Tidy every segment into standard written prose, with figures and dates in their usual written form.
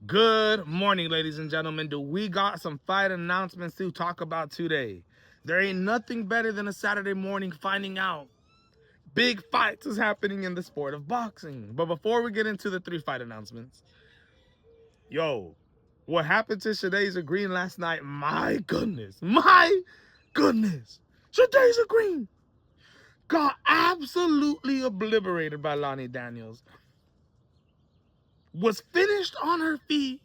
Good morning, ladies and gentlemen. We got some fight announcements to talk about today. There ain't nothing better than a Saturday morning finding out big fights is happening in the sport of boxing. But before we get into the 3 fight announcements, what happened to Shadasia Green last night? My goodness, Shadasia Green got absolutely obliterated by Lonnie Daniels. Was finished on her feet,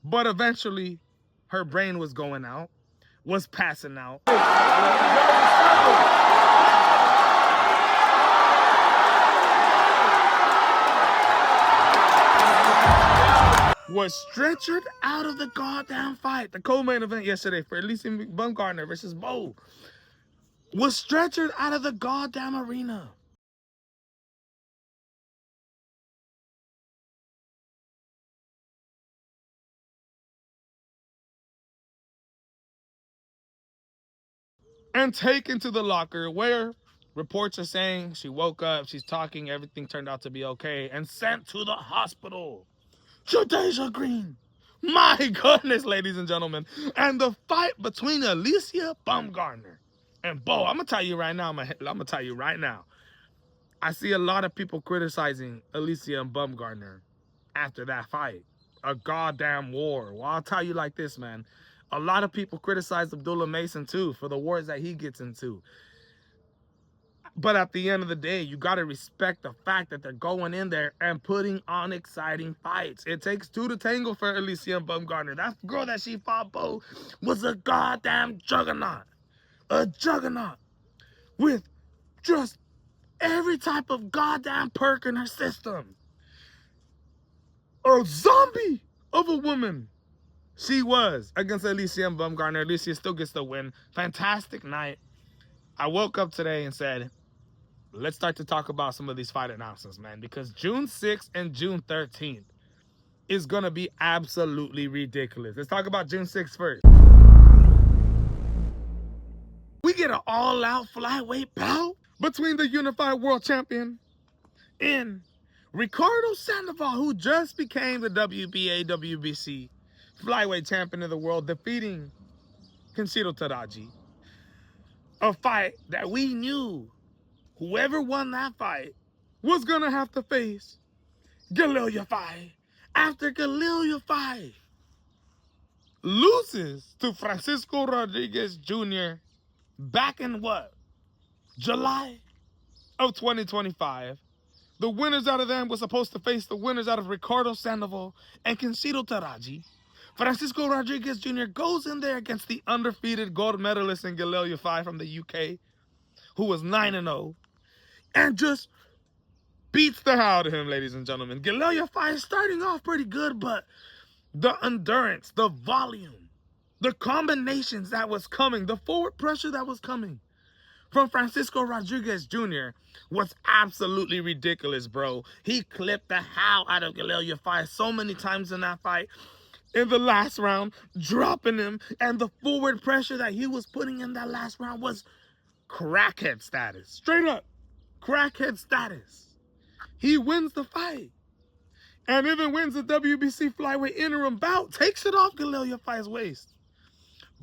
but eventually her brain was going out, was passing out. Was stretchered out of the goddamn fight. The co-main event yesterday for Elysium Baumgartner versus Bo. Was stretchered out of the goddamn arena. And taken to the locker where reports are saying she woke up, she's talking, everything turned out to be okay, and sent to the hospital. Shadasia Green. My goodness, ladies and gentlemen. And the fight between Alicia Baumgartner and Bo, I'm going to tell you right now, I see a lot of people criticizing Alicia and Baumgartner after that fight. A goddamn war. Well, I'll tell you like this, man. A lot of people criticize Abdullah Mason, too, for the wars that he gets into. But at the end of the day, you got to respect the fact that they're going in there and putting on exciting fights. It takes 2 to tango for Alicia Baumgartner. That girl that she fought, Bo, was a goddamn juggernaut. A juggernaut. With just every type of goddamn perk in her system. A zombie of a woman. She was against Alicia Baumgartner. Alicia still gets the win. Fantastic night. I woke up today and said, let's start to talk about some of these fight announcements, man, because June 6th and June 13th is going to be absolutely ridiculous. Let's talk about June 6th first. We get an all-out flyweight bout between the unified world champion and Ricardo Sandoval, who just became the WBA, WBC flyweight champion of the world, defeating Kenshiro Teraji. A fight that we knew whoever won that fight was going to have to face Galil Yafai. After Galil Yafai loses to Francisco Rodriguez Jr. back in what? July of 2025. The winners out of them were supposed to face the winners out of Ricardo Sandoval and Kenshiro Teraji. Francisco Rodriguez Jr. goes in there against the undefeated gold medalist in Galil Yafai from the UK, who was 9-0, and just beats the hell out of him, ladies and gentlemen. Galil Yafai is starting off pretty good, but the endurance, the volume, the combinations that was coming, the forward pressure that was coming from Francisco Rodriguez Jr. was absolutely ridiculous, bro. He clipped the hell out of Galil Yafai so many times in that fight. In the last round, dropping him, and the forward pressure that he was putting in that last round was crackhead status. Straight up, crackhead status. He wins the fight. And even wins the WBC flyweight interim bout, takes it off Galil Yafai's waist.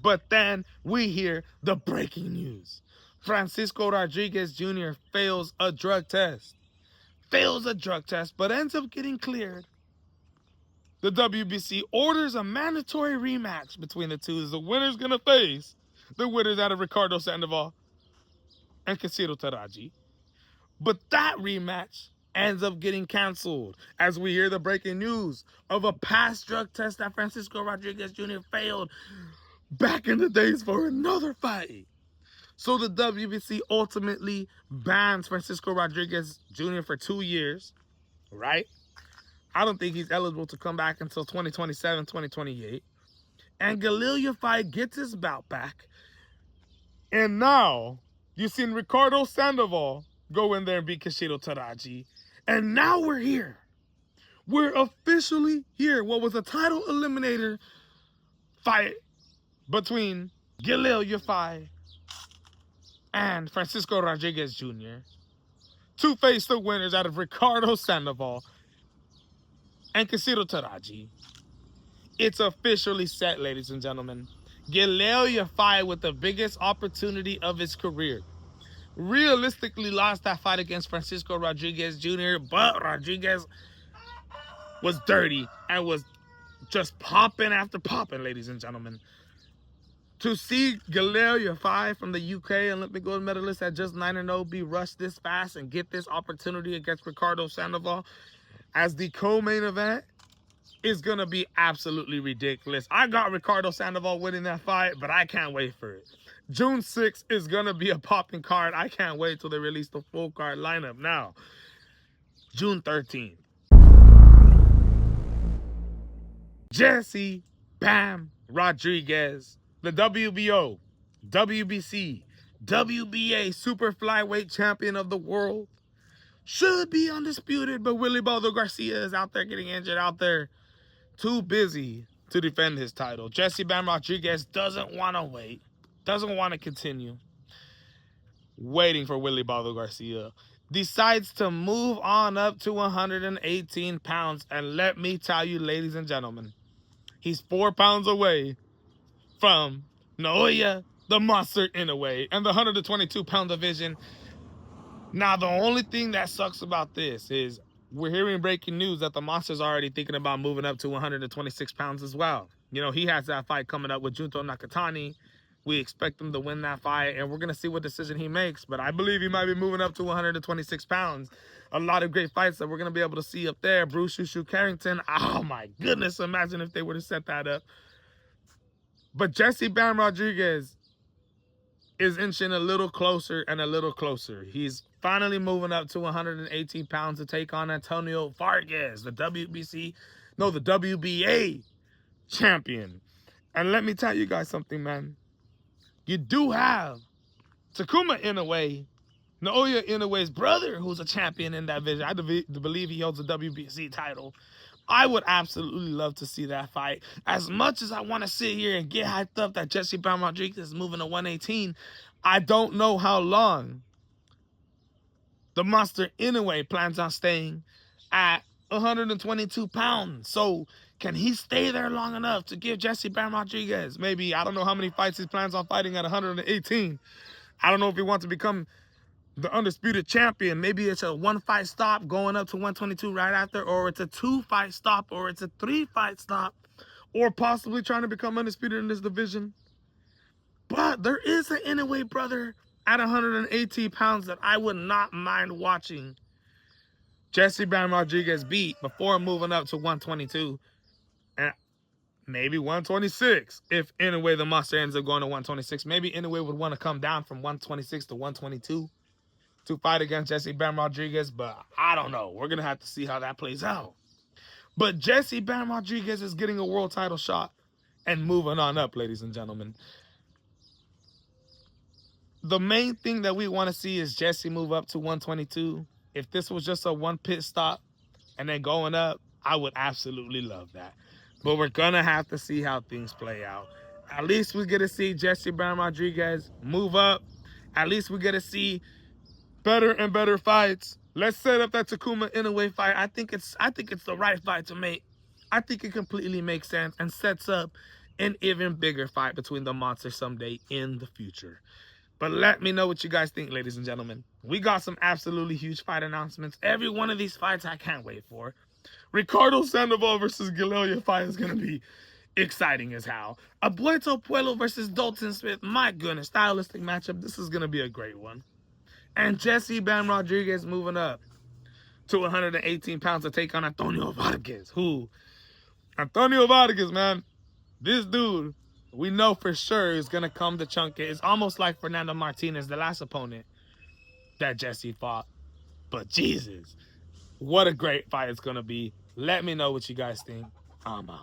But then we hear the breaking news. Francisco Rodriguez Jr. fails a drug test. But ends up getting cleared. The WBC orders a mandatory rematch between the two. The winner's going to face the winners out of Ricardo Sandoval and Kenshiro Teraji. But that rematch ends up getting canceled as we hear the breaking news of a past drug test that Francisco Rodriguez Jr. failed back in the days for another fight. So the WBC ultimately bans Francisco Rodriguez Jr. for 2 years, right? I don't think he's eligible to come back until 2027, 2028. And Galil Yafai gets his bout back. And now you've seen Ricardo Sandoval go in there and beat Kenshiro Teraji. And now we're here. We're officially here. What was a title eliminator fight between Galil Yafai and Francisco Rodriguez Jr. to face the winners out of Ricardo Sandoval and Kenshiro Teraji. It's officially set, ladies and gentlemen. Galileo fight with the biggest opportunity of his career. Realistically lost that fight against Francisco Rodriguez Jr., but Rodriguez was dirty and was just popping after popping, ladies and gentlemen. To see Galileo fight from the UK Olympic gold medalist at just 9-0 be rushed this fast and get this opportunity against Ricardo Sandoval as the co-main event is going to be absolutely ridiculous. I got Ricardo Sandoval winning that fight, but I can't wait for it. June 6th is going to be a popping card. I can't wait till they release the full card lineup. Now, June 13th. Jesse Bam Rodriguez, the WBO, WBC, WBA super flyweight champion of the world, should be undisputed, but Willie Baldo Garcia is out there getting injured, out there too busy to defend his title. Jesse Bam Rodriguez doesn't want to wait, doesn't want to continue waiting for Willie Baldo Garcia. Decides to move on up to 118 pounds. And let me tell you, ladies and gentlemen, he's 4 pounds away from Naoya the Monster Inoue and the 122-pound division. Now, the only thing that sucks about this is we're hearing breaking news that the Monster's already thinking about moving up to 126 pounds as well. You know, he has that fight coming up with Junto Nakatani. We expect him to win that fight, and we're going to see what decision he makes. But I believe he might be moving up to 126 pounds. A lot of great fights that we're going to be able to see up there. Bruce Shushu Carrington. Oh, my goodness. Imagine if they would have set that up. But Jesse Bam Rodriguez is inching a little closer and a little closer. He's finally moving up to 118 pounds to take on Antonio Vargas, the WBA champion. And let me tell you guys something, man. You do have Takuma Inoue, Naoya Inoue's brother, who's a champion in that division. I believe he holds a WBC title. I would absolutely love to see that fight. As much as I want to sit here and get hyped up that Jesse Bam Rodriguez is moving to 118, I don't know how long the Monster Inoue plans on staying at 122 pounds. So can he stay there long enough to give Jesse Bam Rodriguez maybe, I don't know how many fights he plans on fighting at 118. I don't know if he wants to become the undisputed champion. Maybe it's a 1-fight stop going up to 122 right after, or it's a 2-fight stop, or it's a 3-fight stop, or possibly trying to become undisputed in this division. But there is an Inoue brother at 118 pounds that I would not mind watching Jesse Bam Rodriguez beat before moving up to 122 and maybe 126. If Inoue the Monster ends up going to 126, maybe Inoue would want to come down from 126 to 122 to fight against Jesse Bam Rodriguez, but I don't know. We're going to have to see how that plays out. But Jesse Bam Rodriguez is getting a world title shot and moving on up, ladies and gentlemen. The main thing that we want to see is Jesse move up to 122. If this was just a 1-pit stop and then going up, I would absolutely love that. But we're going to have to see how things play out. At least we get to see Jesse Bam Rodriguez move up. At least we get to see better and better fights. Let's set up that Takuma Inoue fight. I think it's the right fight to make. I think it completely makes sense and sets up an even bigger fight between the Monsters someday in the future. But let me know what you guys think, ladies and gentlemen. We got some absolutely huge fight announcements. Every one of these fights I can't wait for. Ricardo Sandoval versus Galileo fight is going to be exciting as hell. Puello versus Dalton Smith. My goodness, stylistic matchup. This is going to be a great one. And Jesse Bam Rodriguez moving up to 118 pounds to take on Antonio Vargas. Antonio Vargas, man. This dude, we know for sure is going to come to chunk it. It's almost like Fernando Martinez, the last opponent that Jesse fought. But Jesus, what a great fight it's going to be. Let me know what you guys think. I'm out.